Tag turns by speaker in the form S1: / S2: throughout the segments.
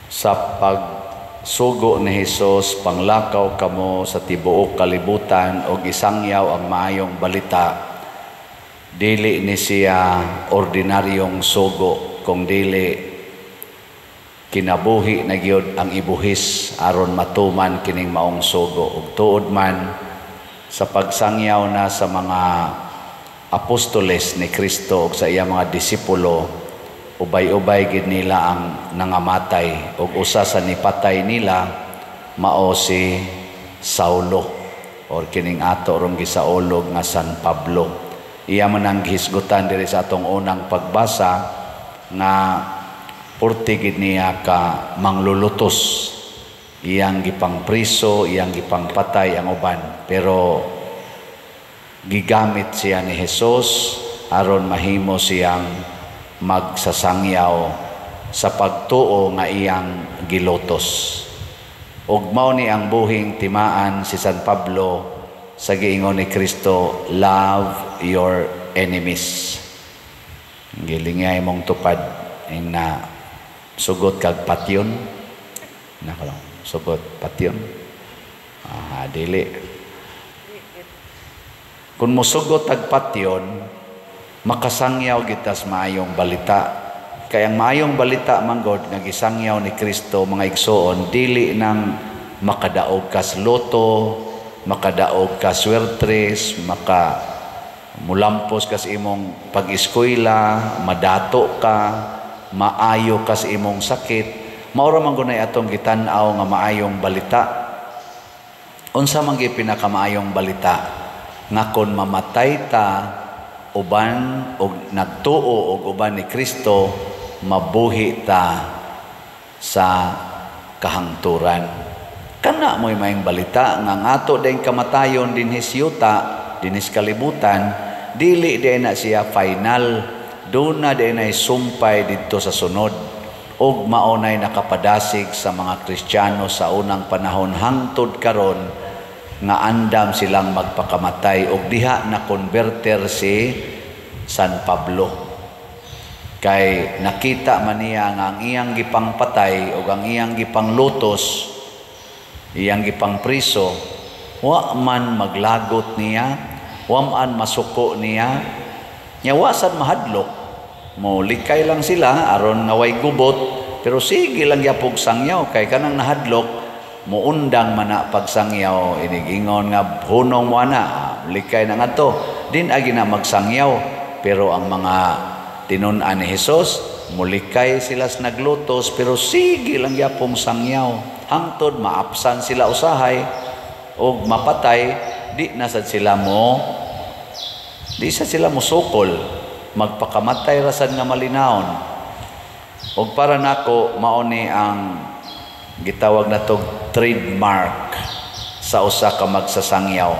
S1: sa pagsugo ni Hesus, panglakaw kamo sa tibuok kalibutan o gisangyaw ang maayong balita. Dili ni siya ordinaryong sugo, kung dili kinabuhi na gyud ang ibuhis aron matuman kining maong sugo. Ug tuod man sa pagsangyaw na sa mga apostoles ni Kristo ug sa iyang mga disipulo, ubay-ubay gid nila ang nangamatay ug usa sa nipatay nila mao si Saulo or kining ato rong gisaulog nga San Pablo. Iya man ang gihisgutan diri sa atong unang pagbasa nga purti gid niya ka manglulutos, iyang gipangpriso, iyang gipangpatay ang uban, pero gigamit siya ni Hesus aron mahimo siyang magsasangyaw sa pagtuo nga iyang gilutos. Ug mao ni ang buhing timaan si San Pablo sa giingon ni Kristo, love your enemies. Gilingay mong tupad na sugot kag patyon. Nako lang, sugot patyon. Dili. Kung mosugot tag patyon, makasangyaw gitas maayong balita. Kaya ang maayong balita manggod nga gisangyaw ni Kristo, mga igsoon, dili nang makadaog kas loto, makadaog ka swertres, mulampos kas imong pag-eskwela, madato ka, maayo kas imong sakit. Maura man gunay atong gitan-aw nga maayong balita. Unsa man gyud pinakamaayong balita? Nga kon mamatay ta uban og nagtuo og uban ni Kristo, mabuhi ta sa kahangturan. Kana mo'y maayong balita nga ang ato dayong kamatayon dinhis yuta, dinhis kalibutan, dili day na siya final, doon na day na sumpay dito sa sunod. Og maunay nakapadasig sa mga Kristiyano sa unang panahon hangtod karon nga andam silang magpakamatay og diha na converter si San Pablo. Kay nakita man niya nga ang iyang gipangpatay o ang iyang gipanglutos, iyang gipangpriso, wa man maglagot niya, wa man masuko niya, nyawasan mahadlok, mo likay lang sila aron nga way gubot, pero sige lang yapog sangyaw kay kanang nahadlok muundang man na pagsangyaw, inigingon nga hunong mo na likay na nga to, din agi na magsangyaw. Pero ang mga tinun-an ni Hesus, mulikay sila sa naglutos, pero sige lang yapong sangyaw. Hangtod maapsan sila usahay o mapatay, di sa sila mo sukol, magpakamatay rasan nga malinawon. O para nako mauni ang gitawag na tog trademark sa usa ka magsasangyaw.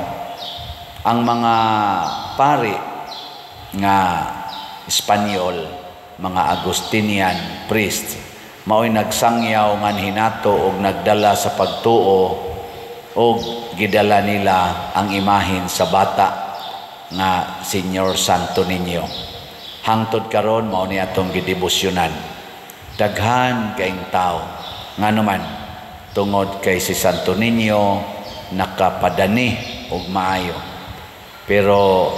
S1: Ang mga pari nga Espanyol, mga Agustinian priest, mao'y nagsangyaw nga hinato og nagdala sa pagtuo og gidala nila ang imahin sa bata nga Señor Santo Niño. Hangtod karon mao ni atong gidebosyonan. Daghan kaayong tao nga naman tungod kay si Santo Niño nakapadani og maayo. Pero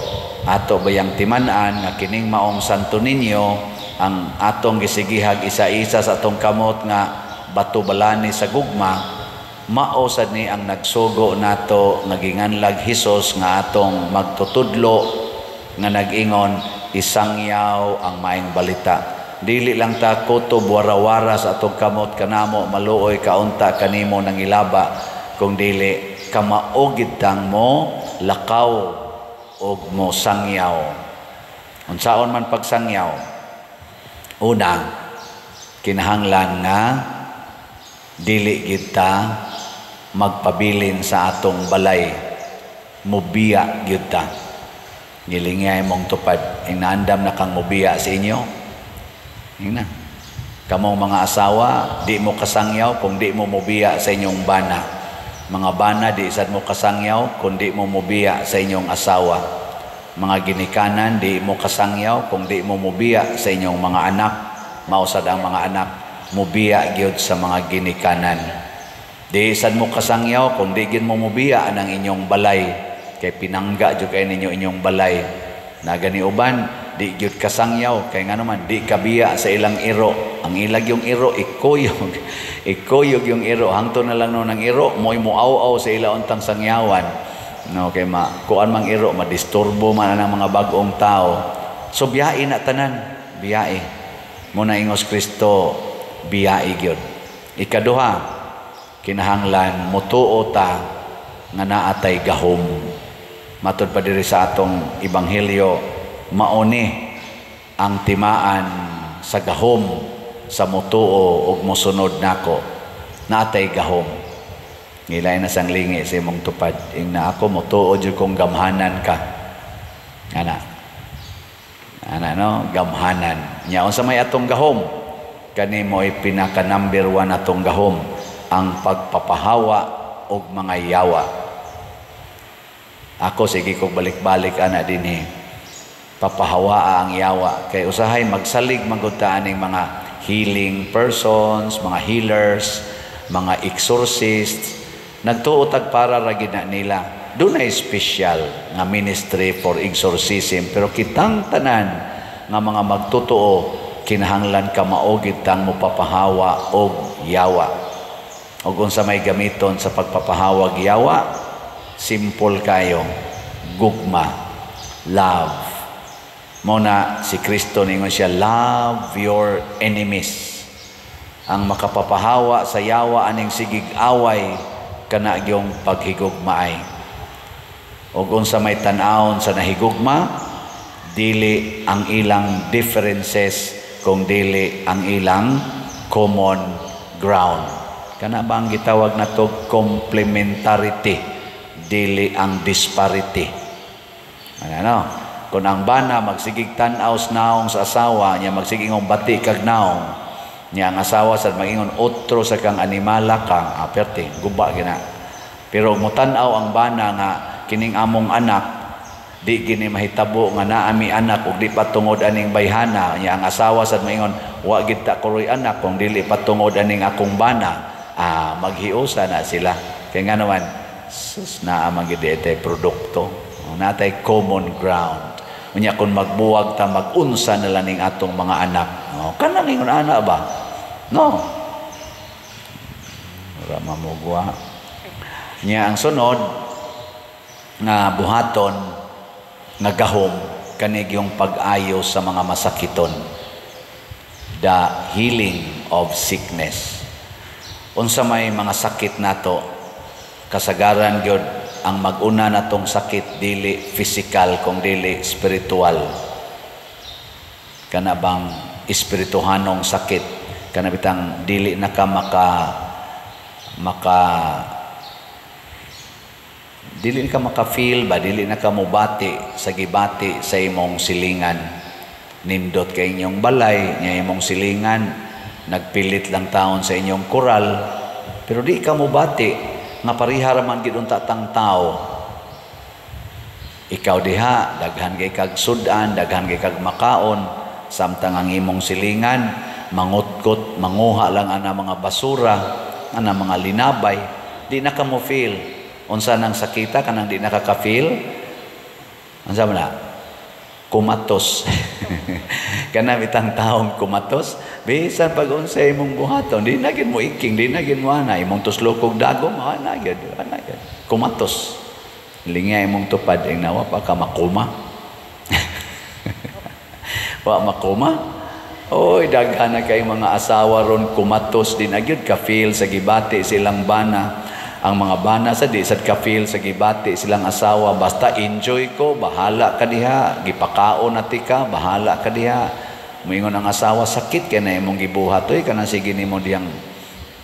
S1: ato bayang timan-an nga kining maong Santo Niño ang atong gisigihag isa-isa sa atong kamot nga batubalani sa gugma, mao sad ni ang nagsugo nato nga ginganlag Hesus nga atong magtutudlo nga nag-ingon isangyaw ang maayong balita. Dili lang ta kutob warawara sa atong kamot kanamo maluoy kaunta kanimo nang ilaba, kung dili kamaugid tang mo lakaw og mo sangyaw. Unsaon man pagsangyaw? Una, kinahanglan nga dili kita magpabilin sa atong balay, mubiya gyud ta. Gilingay mong tupad, inaandam na kang mubiya sa inyo. Ina. Kamong mga asawa, di mo kasangyaw kung di mo mubiya sa inyong bana. Mga bana, di sad mo kasangyaw kung di mo mubiya sa inyong asawa. Mga ginikanan, di mo kasangyaw kung di mo mubiya sa inyong mga anak. Mausad ang mga anak. mubiya gyud sa mga ginikanan. Di sad mo kasangyaw kung di gid mo mubiya ang inyong balay, kay pinangga jud kay ninyo inyong balay. Na gani uban di gyud kasangyaw kay ngano man di kabiya sa ilang iro. Ang ilag yung iro ikuyog. Ikuyog yung iro hangtod na lang no ng iro moy muaw-aw sa ila untang sangyawan. No kay kuan mang iro madisturbo man ang mga bag-ong tao. So biyae na tanan, biyae. Muna ingos Kristo biyae gyud. Ikaduha, kinahanglan mutuo ta nga naatay gahom. Matud pa diri sa atong ebanghelyo, mauni ang timaan sa gahom sa mutuo ug mosunod nako. Naatay gahom. Ngilay na sang lingi sa imong tupad. Ingna ako mutuo jud kong gamhanan ka. Ana no, gamhanan. Nya unsa may atong gahom? Kani mo'y pinaka number 1 atong gahom, ang pagpapahawa og mga yawa. Ako sige kog balik-balik ana dinhi. Papahawaa ang yawa kay usahay magsalig magudta aning mga healing persons, mga healers, mga exorcists, nagtuotag para ra gid na nila. Dunay special nga ministry for exorcism, pero kitang tanan nga mga magtotoo kinahanglan ka maugid tang mopapahawa og yawa. Og unsa may gamiton sa pagpapahawag yawa, simple kayo, gugma, love. Muna si Kristo ningon siya, love your enemies. Ang makapapahawa sa yawa aning sigig away kana gyung paghigugmaay. O unsa may tan-awon sa nahigugma, dili ang ilang differences kung dili ang ilang common ground. Kana ba ang gitawag na to complementarity, dili ang disparity. Ano? Kung ang bana magsigig tan-aw naong sa asawa niya, magsiging bati kag naong niya, ang asawa sa magingon otro sa kang animala kang aperte guba gina. Pero mutan-aw ang bana nga kining among anak di gini mahitabo nga naami anak ug di patungod aning bayhana niya, ang asawa sad maingon wa gid ta kuroy anak kung dili patungod aning akong bana. Maghiusa na sila kay nga naman sus naa man gid ite produkto, natay common ground. Unya kung magbuwag ta magunsa na lang ning atong mga anak, kanang ingon ana ba no rama mo gwa niya. Ang sunod nga buhaton nga gahom kanig yung pag-ayo sa mga masakiton, the healing of sickness. Unsa may mga sakit nato, kasagaran gyud ang mag-una natong sakit dili physical kung dili spiritual. Kana bang espirituhanong sakit, kana bitang dili na ka dili ka maka-feel ba, dili na ka mubati sa gibati sa imong silingan. Nindot kay inyong balay, niya imong silingan, nagpilit lang taon sa inyong koral, pero di ka mubati, nga parihara man gid unta tang tao. Ikaw diha, daghan kay kag sudan, daghan kay kag makaon, samtang ang imong silingan, mangutkot, manguha lang ana mga basura, ana mga linabay, di na ka mo feel. Unsa nang sakita kanang di nakaka-feel? Unsa man na? Kumatos. Kana bitang taong kumatos, bisan pag unsa imong buhaton, di na gid mo iking, di na gid mo ana imong tuslokog dagom, ana gid. Kumatos. Linga imong tupad ing nawa pa ka makuma. Wa makuma. Oy, daghan na kay mga asawa ron kumatos din agyud ka feel sa gibati silang bana. Ang mga bana sa di sad ka-feel sa gibati silang asawa, basta enjoy ko, bahala ka diha, gipakaon nati ka, bahala ka diha. Moingon ang asawa, sakit kay na imong gibuhat, oy kana sige nimo diyang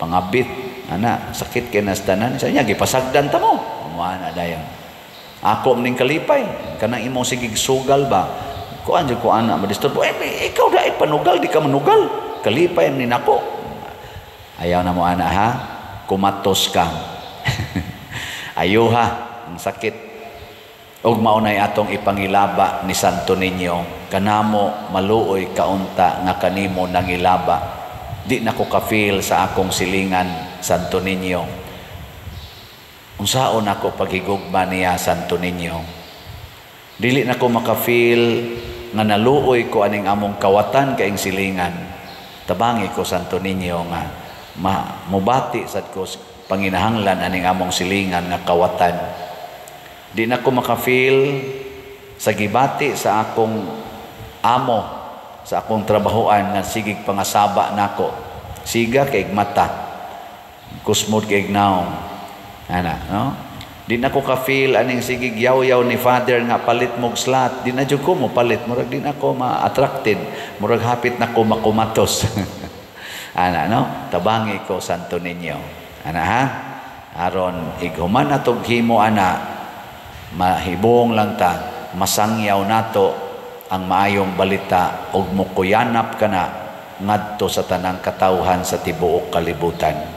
S1: pangabit, ana, sakit kay nas tanan. Sa niya gipasagdan ta mo. Ana dayon. Ako ning kalipay, kanang imong sige sugal ba? Kuan jud ko ana madisturbo. Ikaw dai panugal, di ka manugal. Kalipay ni nako. Ayaw na mo ana ha. Kumatos ka. Ayuha ang sakit. Og maunay atong ipangilaba ni Santo Niño, kanamo maluoy kaunta nga kanimo nangilaba. di na ko ka-feel sa akong silingan Santo Niño. Unsaon ako paghigugma niya Santo Niño. Dili na ko maka-feel nga naluoy ko aning among kawatan kaing silingan. Tabangi ko Santo Niño nga mubati sad ko panginahanglan aning among silingan nga kawatan. Di na ko maka-feel sa gibati sa akong amo, sa akong trabahoan nga sigig pangasaba nako. Siga kay mata, kusmod kay naong. Ana, no? Di na ko ka-feel aning sigig yaw-yaw ni Father nga palit mog slot. Di na jud ko mo palit, murag di na ko ma-attracted, murag hapit na ko makumatos. Ana, no? Tabangi ko Santo Niño. Ana ha? Aron ighuman natong himo ana, mahibong lang ta, masangyaw nato ang maayong balita ug mukuyanap kana ngadto sa tanang katawhan sa tibuok kalibutan.